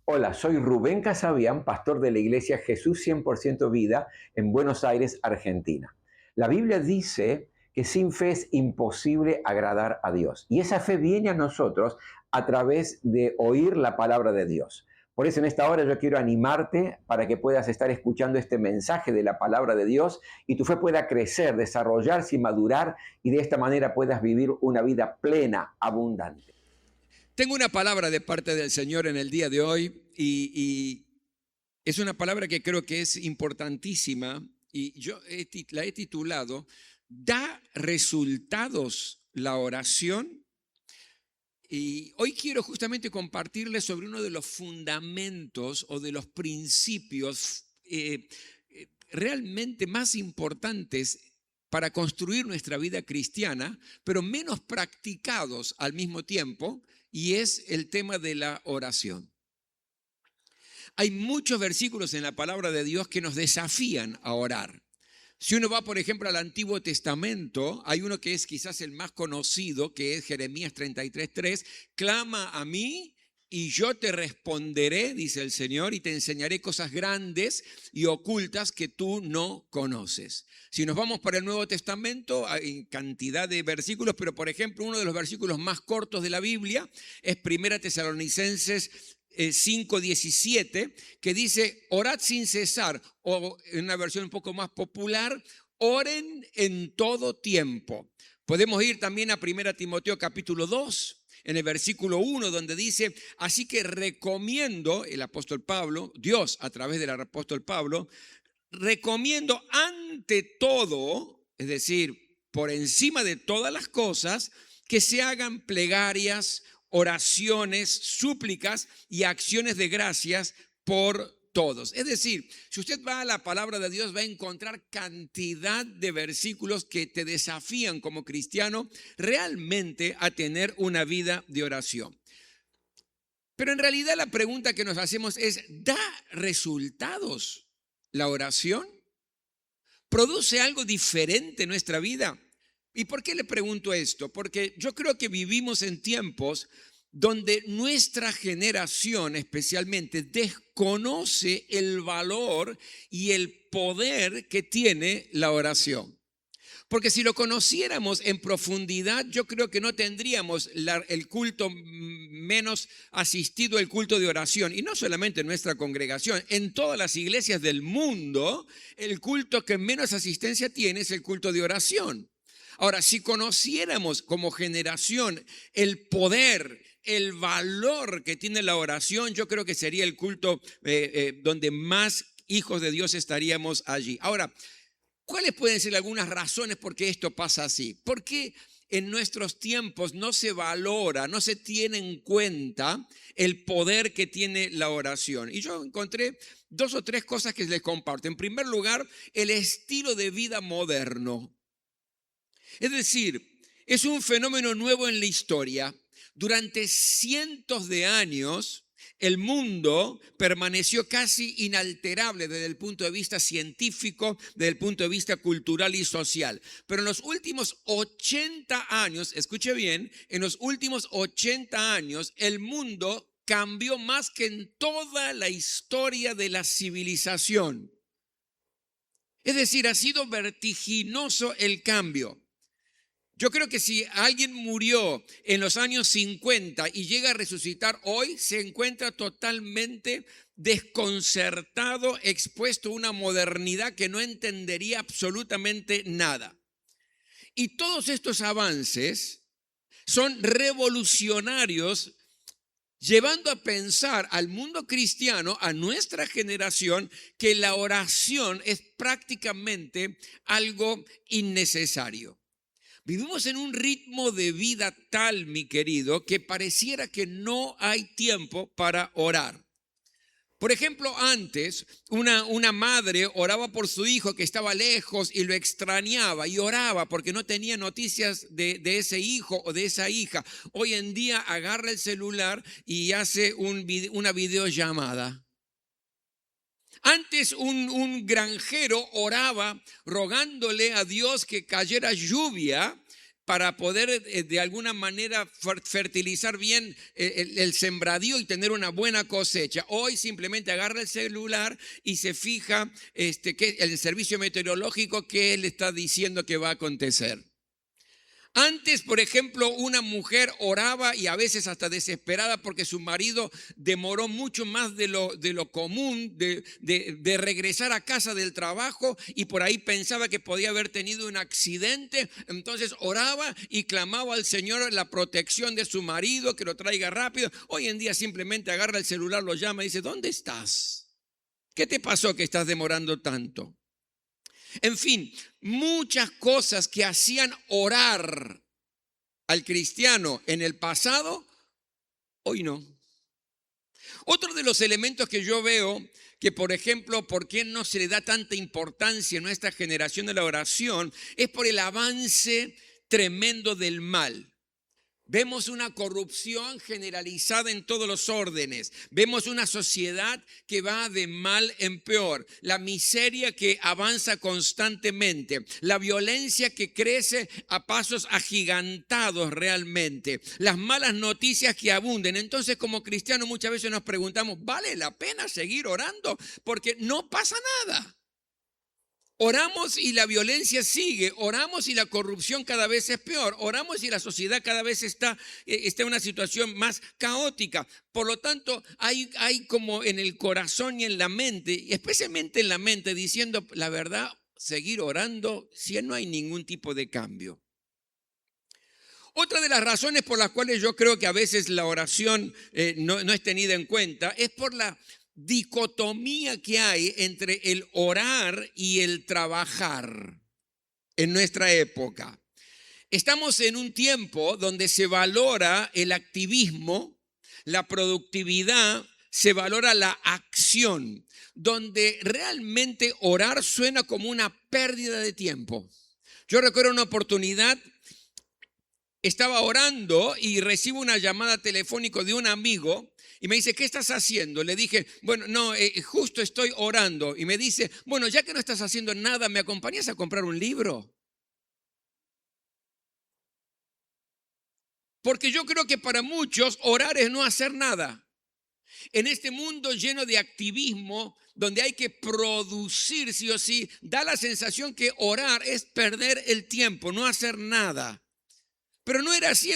Hola, soy Rubén Casabian, pastor de la iglesia Jesús 100% Vida en Buenos Aires, Argentina. La Biblia dice que sin fe es imposible agradar a Dios. Y esa fe viene a nosotros a través de oír la palabra de Dios. Por eso en esta hora yo quiero animarte para que puedas estar escuchando este mensaje de la palabra de Dios y tu fe pueda crecer, desarrollarse y madurar y de esta manera puedas vivir una vida plena, abundante. Tengo una palabra de parte del Señor en el día de hoy y es una palabra que creo que es importantísima y la he titulado ¿Da resultados la oración? Y hoy quiero justamente compartirles sobre uno de los fundamentos o de los principios realmente más importantes para construir nuestra vida cristiana, pero menos practicados al mismo tiempo, y es el tema de la oración. Hay muchos versículos en la palabra de Dios que nos desafían a orar. Si uno va, por ejemplo, al Antiguo Testamento, hay uno que es quizás el más conocido, que es Jeremías 33:3. Clama a mí y yo te responderé, dice el Señor, y te enseñaré cosas grandes y ocultas que tú no conoces. Si nos vamos para el Nuevo Testamento, hay cantidad de versículos, pero por ejemplo, uno de los versículos más cortos de la Biblia es Primera Tesalonicenses 5:17, que dice, orad sin cesar, o en una versión un poco más popular, oren en todo tiempo. Podemos ir también a 1 Timoteo capítulo 2, en el versículo 1, donde dice, así que recomiendo, el apóstol Pablo, Dios a través del apóstol Pablo, recomiendo ante todo, es decir, por encima de todas las cosas, que se hagan plegarias, oraciones, súplicas y acciones de gracias por todos. Es decir, si usted va a la palabra de Dios, va a encontrar cantidad de versículos que te desafían como cristiano realmente a tener una vida de oración. Pero en realidad la pregunta que nos hacemos es, ¿da resultados la oración? ¿Produce algo diferente en nuestra vida? ¿Y por qué le pregunto esto? Porque yo creo que vivimos en tiempos donde nuestra generación especialmente desconoce el valor y el poder que tiene la oración. Porque si lo conociéramos en profundidad, yo creo que no tendríamos el culto menos asistido, el culto de oración. Y no solamente en nuestra congregación, en todas las iglesias del mundo, el culto que menos asistencia tiene es el culto de oración. Ahora, si conociéramos como generación el poder, el valor que tiene la oración, yo creo que sería el culto donde más hijos de Dios estaríamos allí. Ahora, ¿cuáles pueden ser algunas razones por qué esto pasa así? ¿Por qué en nuestros tiempos no se valora, no se tiene en cuenta el poder que tiene la oración? Y yo encontré dos o tres cosas que les comparto. En primer lugar, el estilo de vida moderno. Es decir, es un fenómeno nuevo en la historia. Durante cientos de años, el mundo permaneció casi inalterable desde el punto de vista científico, desde el punto de vista cultural y social. Pero en los últimos 80 años, escuche bien, en los últimos 80 años, el mundo cambió más que en toda la historia de la civilización. Es decir, ha sido vertiginoso el cambio. Yo creo que si alguien murió en los años 50 y llega a resucitar hoy, se encuentra totalmente desconcertado, expuesto a una modernidad que no entendería absolutamente nada. Y todos estos avances son revolucionarios, llevando a pensar al mundo cristiano, a nuestra generación, que la oración es prácticamente algo innecesario. Vivimos en un ritmo de vida tal, mi querido, que pareciera que no hay tiempo para orar. Por ejemplo, antes una madre oraba por su hijo que estaba lejos y lo extrañaba y oraba porque no tenía noticias de ese hijo o de esa hija. Hoy en día agarra el celular y hace una videollamada. Antes un granjero oraba rogándole a Dios que cayera lluvia para poder de alguna manera fertilizar bien el sembradío y tener una buena cosecha. Hoy simplemente agarra el celular y se fija que el servicio meteorológico que le está diciendo que va a acontecer. Antes, por ejemplo, una mujer oraba y a veces hasta desesperada porque su marido demoró mucho más de lo común de regresar a casa del trabajo y por ahí pensaba que podía haber tenido un accidente. Entonces oraba y clamaba al Señor la protección de su marido, que lo traiga rápido. Hoy en día simplemente agarra el celular, lo llama y dice, ¿dónde estás? ¿Qué te pasó que estás demorando tanto? En fin, muchas cosas que hacían orar al cristiano en el pasado, hoy no. Otro de los elementos que yo veo que, por ejemplo, por qué no se le da tanta importancia en nuestra generación de la oración, es por el avance tremendo del mal. Vemos una corrupción generalizada en todos los órdenes. Vemos una sociedad que va de mal en peor. La miseria que avanza constantemente. La violencia que crece a pasos agigantados realmente. Las malas noticias que abunden. Entonces, como cristianos muchas veces nos preguntamos, ¿vale la pena seguir orando? Porque no pasa nada. Oramos y la violencia sigue, oramos y la corrupción cada vez es peor, oramos y la sociedad cada vez está en una situación más caótica. Por lo tanto, hay como en el corazón y en la mente, especialmente en la mente, diciendo la verdad, seguir orando si no hay ningún tipo de cambio. Otra de las razones por las cuales yo creo que a veces la oración no es tenida en cuenta es por la dicotomía que hay entre el orar y el trabajar en nuestra época. Estamos en un tiempo donde se valora el activismo, la productividad, se valora la acción, donde realmente orar suena como una pérdida de tiempo. Yo recuerdo una oportunidad. Estaba orando y recibo una llamada telefónica de un amigo y me dice, ¿qué estás haciendo? Le dije, bueno, no, justo estoy orando. Y me dice, bueno, ya que no estás haciendo nada, ¿me acompañas a comprar un libro? Porque yo creo que para muchos orar es no hacer nada. En este mundo lleno de activismo, donde hay que producir sí o sí, da la sensación que orar es perder el tiempo, no hacer nada. Pero no era así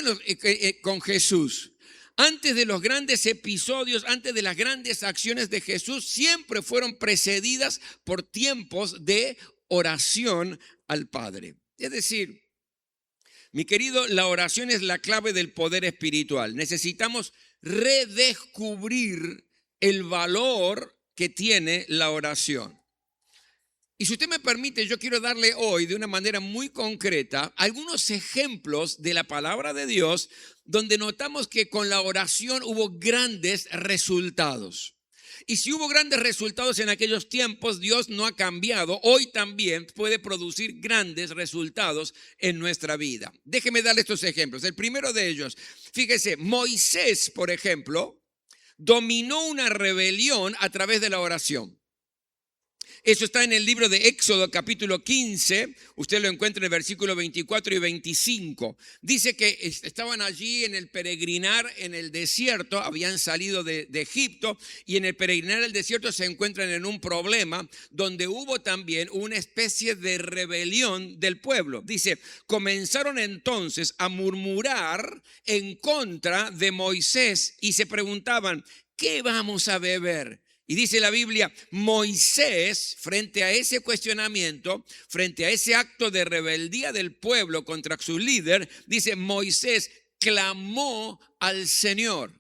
con Jesús. Antes de los grandes episodios, antes de las grandes acciones de Jesús, siempre fueron precedidas por tiempos de oración al Padre. Es decir, mi querido, la oración es la clave del poder espiritual. Necesitamos redescubrir el valor que tiene la oración. Y si usted me permite, yo quiero darle hoy de una manera muy concreta algunos ejemplos de la palabra de Dios donde notamos que con la oración hubo grandes resultados. Y si hubo grandes resultados en aquellos tiempos, Dios no ha cambiado. Hoy también puede producir grandes resultados en nuestra vida. Déjeme darle estos ejemplos. El primero de ellos, fíjese, Moisés, por ejemplo, dominó una rebelión a través de la oración. Eso está en el libro de Éxodo capítulo 15, usted lo encuentra en el versículo 24 y 25. Dice que estaban allí en el peregrinar en el desierto, habían salido de Egipto y en el peregrinar del desierto se encuentran en un problema donde hubo también una especie de rebelión del pueblo. Dice, comenzaron entonces a murmurar en contra de Moisés y se preguntaban, ¿qué vamos a beber? Y dice la Biblia, Moisés, frente a ese cuestionamiento, frente a ese acto de rebeldía del pueblo contra su líder, dice, Moisés clamó al Señor.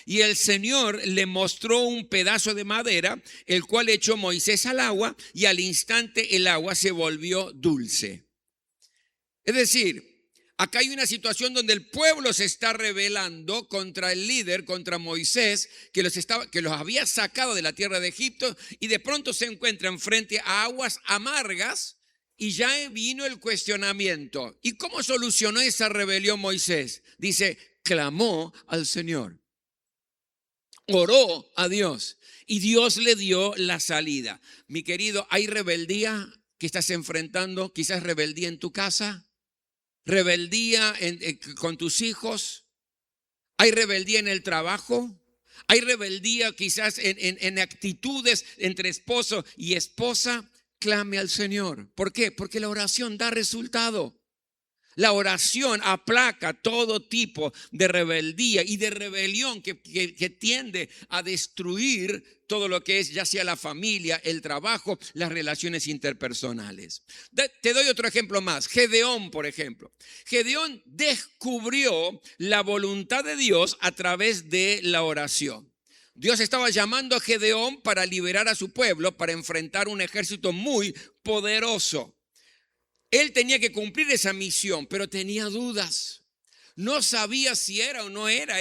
Y el Señor le mostró un pedazo de madera, el cual echó Moisés al agua y al instante el agua se volvió dulce. Es decir, acá hay una situación donde el pueblo se está rebelando contra el líder, contra Moisés, que los había sacado de la tierra de Egipto y de pronto se encuentran frente a aguas amargas y ya vino el cuestionamiento. ¿Y cómo solucionó esa rebelión Moisés? Dice, clamó al Señor, oró a Dios y Dios le dio la salida. Mi querido, ¿hay rebeldía que estás enfrentando? Quizás rebeldía en tu casa. rebeldía con tus hijos, hay rebeldía en el trabajo, hay rebeldía quizás en actitudes entre esposo y esposa. Clame al Señor. ¿Por qué? Porque la oración da resultado. La oración aplaca todo tipo de rebeldía y de rebelión que tiende a destruir todo lo que es ya sea la familia, el trabajo, las relaciones interpersonales. Te doy otro ejemplo más. Gedeón, por ejemplo. Gedeón descubrió la voluntad de Dios a través de la oración. Dios estaba llamando a Gedeón para liberar a su pueblo, para enfrentar un ejército muy poderoso. Él tenía que cumplir esa misión, pero tenía dudas. No sabía si era o no era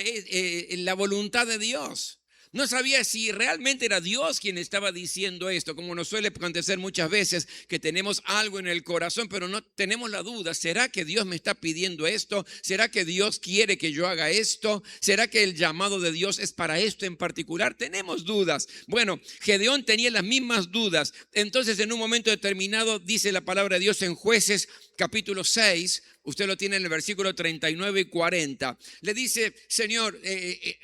la voluntad de Dios. No sabía si realmente era Dios quien estaba diciendo esto, como nos suele acontecer muchas veces, que tenemos algo en el corazón, pero no tenemos la duda. ¿Será que Dios me está pidiendo esto? ¿Será que Dios quiere que yo haga esto? ¿Será que el llamado de Dios es para esto en particular? Tenemos dudas. Bueno, Gedeón tenía las mismas dudas. Entonces, en un momento determinado, dice la palabra de Dios en Jueces capítulo 6, usted lo tiene en el versículo 39 y 40. Le dice, Señor,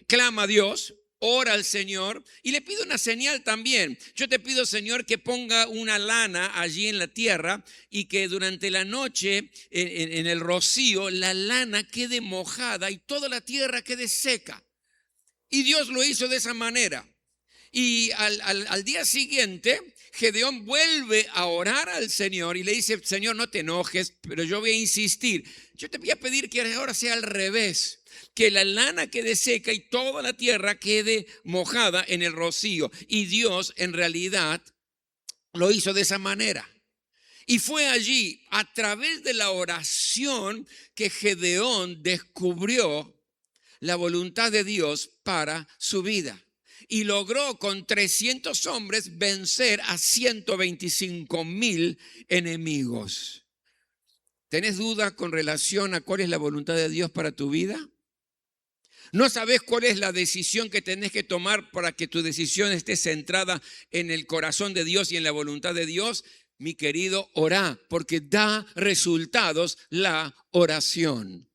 clama a Dios. Ora al Señor y le pido una señal también. Yo te pido, Señor, que ponga una lana allí en la tierra y que durante la noche en el rocío la lana quede mojada y toda la tierra quede seca. Y Dios lo hizo de esa manera. Y al día siguiente, Gedeón vuelve a orar al Señor y le dice, Señor, no te enojes, pero yo voy a insistir. Yo te voy a pedir que ahora sea al revés, que la lana quede seca y toda la tierra quede mojada en el rocío. Y Dios en realidad lo hizo de esa manera. Y fue allí, a través de la oración, que Gedeón descubrió la voluntad de Dios para su vida. Y logró con 300 hombres vencer a 125,000 enemigos. ¿Tenés dudas con relación a cuál es la voluntad de Dios para tu vida? ¿No sabes cuál es la decisión que tenés que tomar para que tu decisión esté centrada en el corazón de Dios y en la voluntad de Dios? Mi querido, orá, porque da resultados la oración.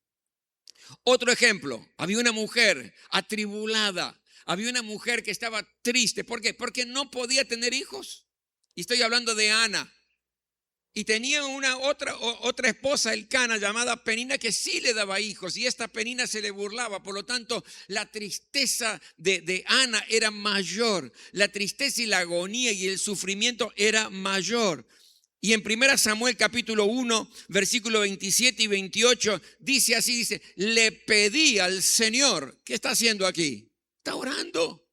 Otro ejemplo, había una mujer atribulada. Había una mujer que estaba triste. ¿Por qué? Porque no podía tener hijos. Y estoy hablando de Ana. Y tenía otra esposa, Elcana, llamada Penina, que sí le daba hijos. Y esta Penina se le burlaba. Por lo tanto, la tristeza de Ana era mayor. La tristeza y la agonía y el sufrimiento era mayor. Y en 1 Samuel capítulo 1, versículo 27 y 28, dice así, dice, le pedí al Señor. ¿Qué está haciendo aquí? Está orando.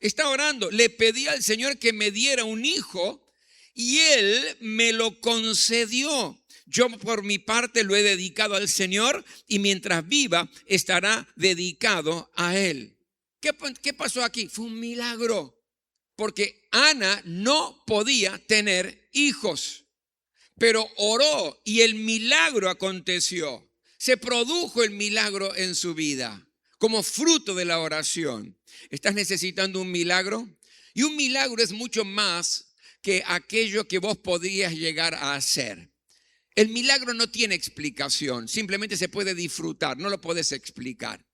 Está orando. Le pedí al Señor que me diera un hijo y Él me lo concedió. Yo por mi parte lo he dedicado al Señor y mientras viva estará dedicado a Él. ¿Qué pasó aquí? Fue un milagro. Porque Ana no podía tener hijos, pero oró y el milagro aconteció. Se produjo el milagro en su vida como fruto de la oración. ¿Estás necesitando un milagro? Y un milagro es mucho más que aquello que vos podrías llegar a hacer. El milagro no tiene explicación, simplemente se puede disfrutar, no lo puedes explicar.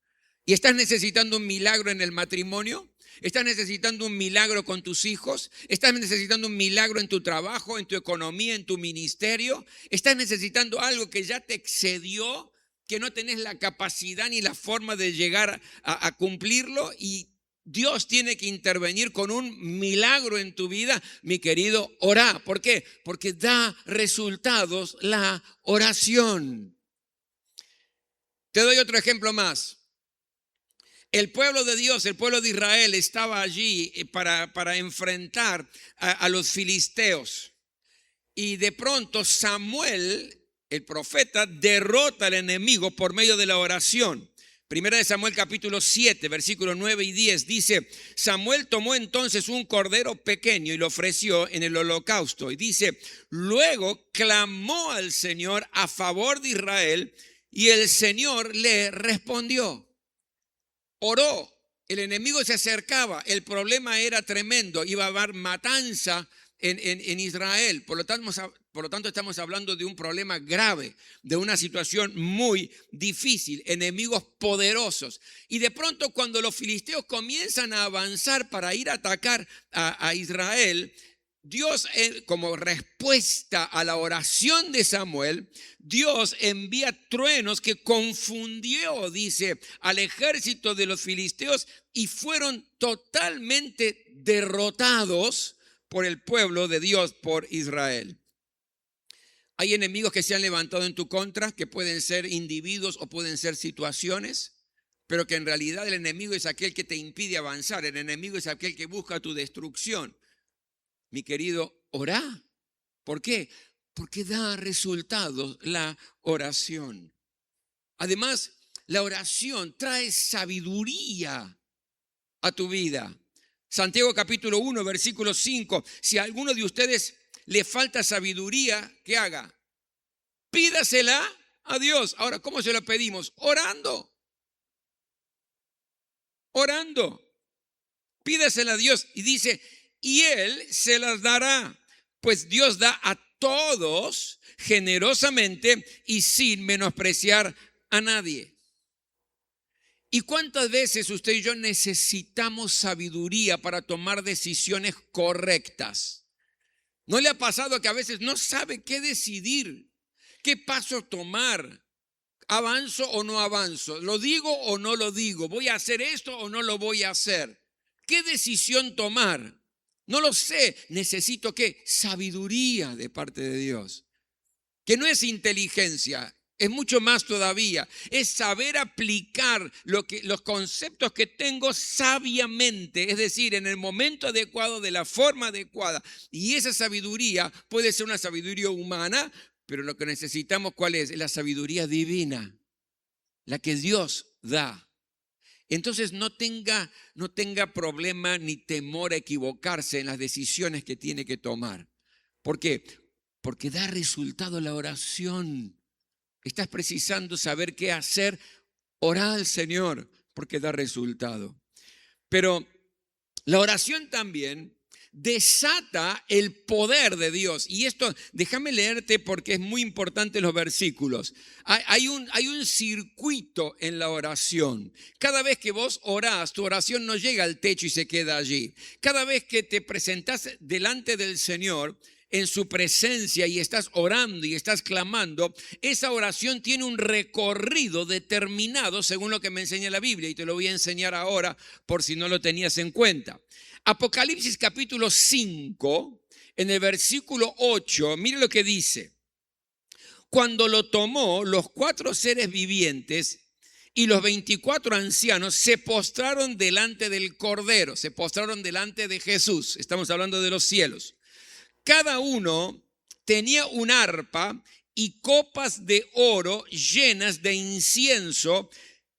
¿Y estás necesitando un milagro en el matrimonio? ¿Estás necesitando un milagro con tus hijos? ¿Estás necesitando un milagro en tu trabajo, en tu economía, en tu ministerio? ¿Estás necesitando algo que ya te excedió, que no tenés la capacidad ni la forma de llegar a cumplirlo? Y Dios tiene que intervenir con un milagro en tu vida, mi querido, orá. ¿Por qué? Porque da resultados la oración. Te doy otro ejemplo más. El pueblo de Dios, el pueblo de Israel estaba allí para enfrentar a los filisteos. Y de pronto Samuel, el profeta, derrota al enemigo por medio de la oración. Primera de Samuel capítulo 7, versículos 9 y 10 dice, Samuel tomó entonces un cordero pequeño y lo ofreció en el holocausto. Y dice, luego clamó al Señor a favor de Israel y el Señor le respondió. Oró, el enemigo se acercaba, el problema era tremendo, iba a haber matanza en Israel. Por lo tanto, estamos hablando de un problema grave, de una situación muy difícil, enemigos poderosos. Y de pronto, cuando los filisteos comienzan a avanzar para ir a atacar a Israel, Dios, como respuesta a la oración de Samuel, Dios envía truenos que confundió, dice, al ejército de los filisteos y fueron totalmente derrotados por el pueblo de Dios, por Israel. Hay enemigos que se han levantado en tu contra, que pueden ser individuos o pueden ser situaciones, pero que en realidad el enemigo es aquel que te impide avanzar, el enemigo es aquel que busca tu destrucción. Mi querido, orá. ¿Por qué? Porque da resultados la oración. Además, la oración trae sabiduría a tu vida. Santiago capítulo 1, versículo 5. Si a alguno de ustedes le falta sabiduría, ¿qué haga? Pídasela a Dios. Ahora, ¿cómo se lo pedimos? Orando. Orando. Pídasela a Dios. Y dice, y Él se las dará. Pues Dios da a todos generosamente y sin menospreciar a nadie. ¿Y cuántas veces usted y yo necesitamos sabiduría para tomar decisiones correctas? ¿No le ha pasado que a veces no sabe qué decidir? ¿Qué paso tomar? ¿Avanzo o no avanzo? ¿Lo digo o no lo digo? ¿Voy a hacer esto o no lo voy a hacer? ¿Qué decisión tomar? No lo sé. Necesito ¿qué? Sabiduría de parte de Dios. Que no es inteligencia. Es mucho más todavía, es saber aplicar los conceptos que tengo sabiamente, es decir, en el momento adecuado, de la forma adecuada. Y esa sabiduría puede ser una sabiduría humana, pero lo que necesitamos, ¿cuál es? Es la sabiduría divina, la que Dios da. Entonces no tenga problema ni temor a equivocarse en las decisiones que tiene que tomar. ¿Por qué? Porque da resultado la oración. Estás precisando saber qué hacer, orá al Señor, porque da resultado. Pero la oración también desata el poder de Dios. Y esto, déjame leerte porque es muy importante los versículos. Hay un circuito en la oración. Cada vez que vos orás, tu oración no llega al techo y se queda allí. Cada vez que te presentás delante del Señor, en su presencia, y estás orando y estás clamando, esa oración tiene un recorrido determinado según lo que me enseña la Biblia, y te lo voy a enseñar ahora por si no lo tenías en cuenta. Apocalipsis capítulo 5, en el versículo 8, mire lo que dice. Cuando lo tomó, los 4 seres vivientes y los 24 ancianos se postraron delante del Cordero, se postraron delante de Jesús. Estamos hablando de los cielos. Cada uno tenía un arpa y copas de oro llenas de incienso,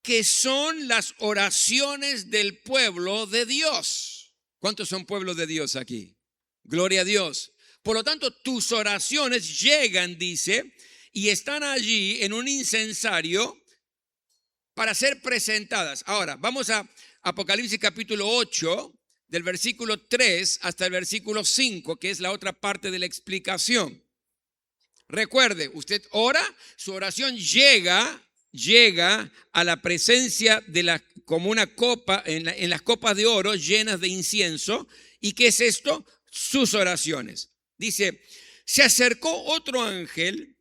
que son las oraciones del pueblo de Dios. ¿Cuántos son pueblos de Dios aquí? Gloria a Dios. Por lo tanto, tus oraciones llegan, dice, y están allí en un incensario para ser presentadas. Ahora, vamos a Apocalipsis capítulo 8. Del versículo 3 hasta el versículo 5, que es la otra parte de la explicación. Recuerde, usted ora, su oración llega a la presencia de como una copa, en las copas de oro llenas de incienso. ¿Y qué es esto? Sus oraciones. Dice, se acercó otro ángel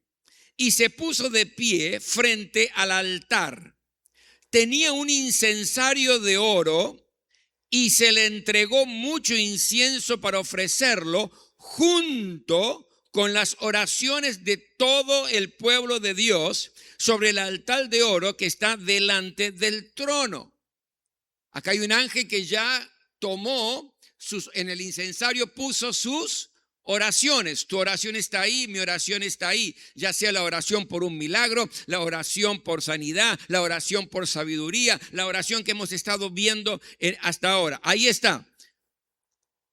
y se puso de pie frente al altar. Tenía un incensario de oro y se le entregó mucho incienso para ofrecerlo junto con las oraciones de todo el pueblo de Dios sobre el altar de oro que está delante del trono. Acá hay un ángel que ya tomó en el incensario, puso sus oraciones. Tu oración está ahí, mi oración está ahí, ya sea la oración por un milagro, la oración por sanidad, la oración por sabiduría, la oración que hemos estado viendo hasta ahora. Ahí está.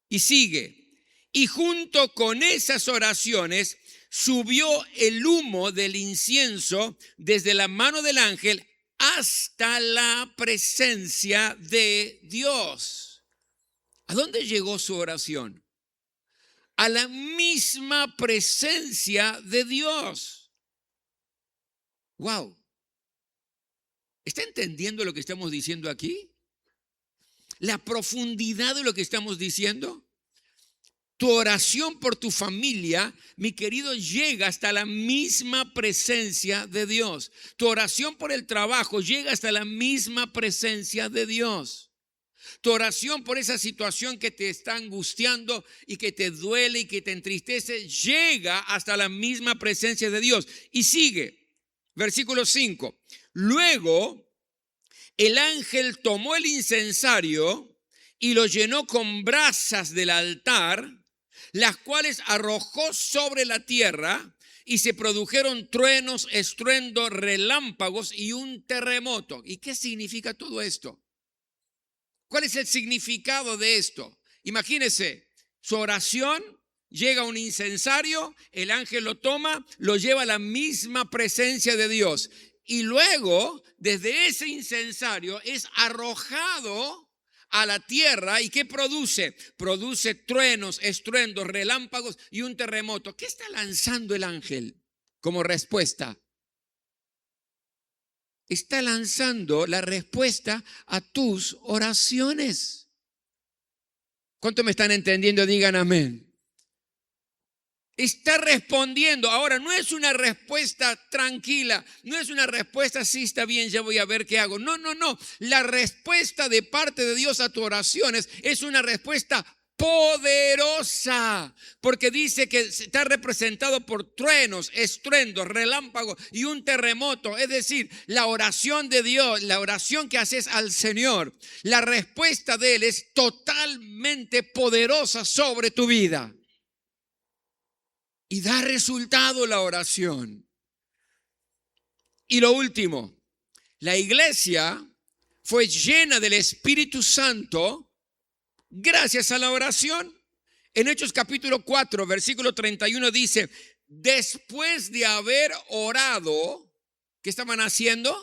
Y sigue. Y junto con esas oraciones subió el humo del incienso desde la mano del ángel hasta la presencia de Dios. ¿A dónde llegó su oración? a la misma presencia de Dios. Wow. ¿Está entendiendo lo que estamos diciendo aquí? La profundidad de lo que estamos diciendo. Tu oración por tu familia, mi querido, llega hasta la misma presencia de Dios. Tu oración por el trabajo llega hasta la misma presencia de Dios. Tu oración por esa situación que te está angustiando y que te duele y que te entristece, llega hasta la misma presencia de Dios. Y sigue, versículo 5. Luego, el ángel tomó el incensario y lo llenó con brasas del altar, las cuales arrojó sobre la tierra, y se produjeron truenos, estruendos, relámpagos y un terremoto. ¿Y qué significa todo esto? ¿Cuál es el significado de esto? Imagínese, su oración, llega a un incensario, el ángel lo toma, lo lleva a la misma presencia de Dios. Y luego, desde ese incensario, es arrojado a la tierra. ¿Y qué produce? Produce truenos, estruendos, relámpagos y un terremoto. ¿Qué está lanzando el ángel como respuesta? Está lanzando la respuesta a tus oraciones. ¿Cuánto me están entendiendo? Digan amén. Está respondiendo. Ahora, no es una respuesta tranquila, no es una respuesta, sí, está bien, ya voy a ver qué hago. No. La respuesta de parte de Dios a tus oraciones es una respuesta poderosa, porque dice que está representado por truenos, estruendos, relámpagos y un terremoto. Es decir, la oración de Dios, la oración que haces al Señor, la respuesta de Él es totalmente poderosa sobre tu vida. Y da resultado la oración. Y lo último, la iglesia fue llena del Espíritu Santo gracias a la oración. En Hechos capítulo 4, versículo 31 dice, después de haber orado, ¿qué estaban haciendo?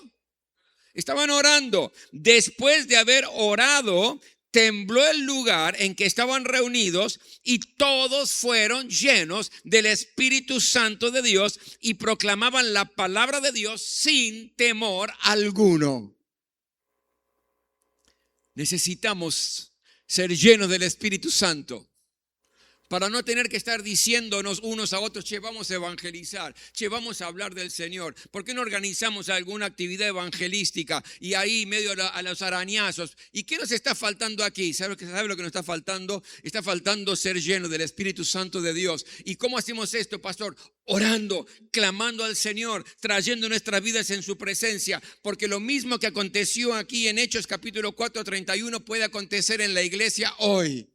Estaban orando. Después de haber orado, tembló el lugar en que estaban reunidos y todos fueron llenos del Espíritu Santo de Dios y proclamaban la palabra de Dios sin temor alguno. Necesitamos ser llenos del Espíritu Santo para no tener que estar diciéndonos unos a otros, che, vamos a evangelizar, che, vamos a hablar del Señor. ¿Por qué no organizamos alguna actividad evangelística y ahí medio a los arañazos? ¿Y qué nos está faltando aquí? ¿Sabe lo que nos está faltando? Está faltando ser lleno del Espíritu Santo de Dios. ¿Y cómo hacemos esto, pastor? Orando, clamando al Señor, trayendo nuestras vidas en su presencia, porque lo mismo que aconteció aquí en Hechos capítulo 4, 31 puede acontecer en la iglesia hoy.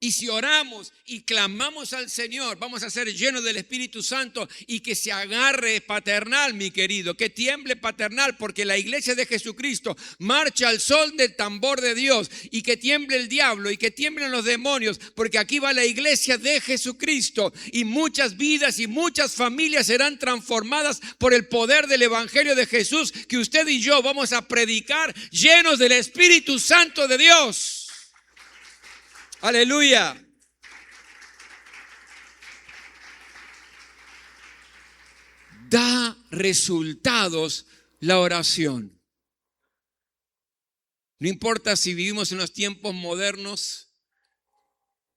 Y si oramos y clamamos al Señor, vamos a ser llenos del Espíritu Santo y que se agarre paternal, mi querido, que tiemble paternal, porque la iglesia de Jesucristo marcha al sol del tambor de Dios, y que tiemble el diablo y que tiemblen los demonios, porque aquí va la iglesia de Jesucristo y muchas vidas y muchas familias serán transformadas por el poder del Evangelio de Jesús que usted y yo vamos a predicar llenos del Espíritu Santo de Dios. Aleluya. Da resultados la oración. No importa si vivimos en los tiempos modernos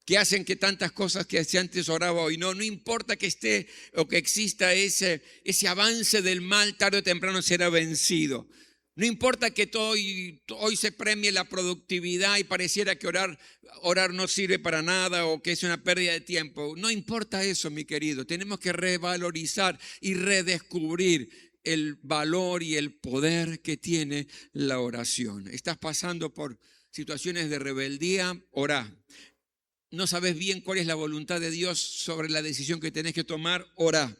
que hacen que tantas cosas que antes oraba hoy no importa que esté o que exista ese avance del mal, tarde o temprano será vencido. No importa que hoy se premie la productividad y pareciera que orar no sirve para nada o que es una pérdida de tiempo. No importa eso, mi querido. Tenemos que revalorizar y redescubrir el valor y el poder que tiene la oración. Estás pasando por situaciones de rebeldía, orá. No sabes bien cuál es la voluntad de Dios sobre la decisión que tenés que tomar, orá.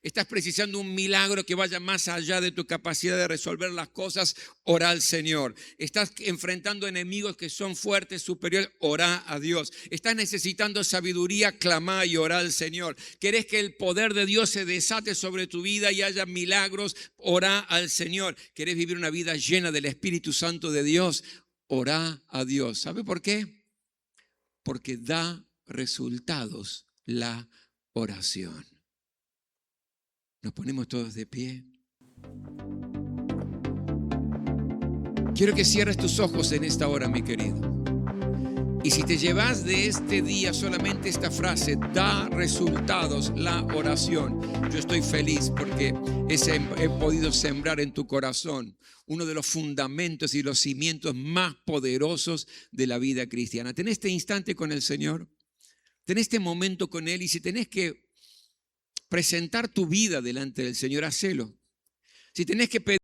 Estás precisando un milagro que vaya más allá de tu capacidad de resolver las cosas, orá al Señor. Estás enfrentando enemigos que son fuertes, superiores, orá a Dios. Estás necesitando sabiduría, clamá y orá al Señor. ¿Querés que el poder de Dios se desate sobre tu vida y haya milagros? Orá al Señor. ¿Querés vivir una vida llena del Espíritu Santo de Dios? Orá a Dios. ¿Sabe por qué? Porque da resultados la oración. Nos ponemos todos de pie. Quiero que cierres tus ojos en esta hora, mi querido. Y si te llevas de este día solamente esta frase, da resultados la oración, yo estoy feliz porque he podido sembrar en tu corazón uno de los fundamentos y los cimientos más poderosos de la vida cristiana. Ten este instante con el Señor, ten este momento con Él, y si tenés que presentar tu vida delante del Señor, hacelo. Si tenés que pedir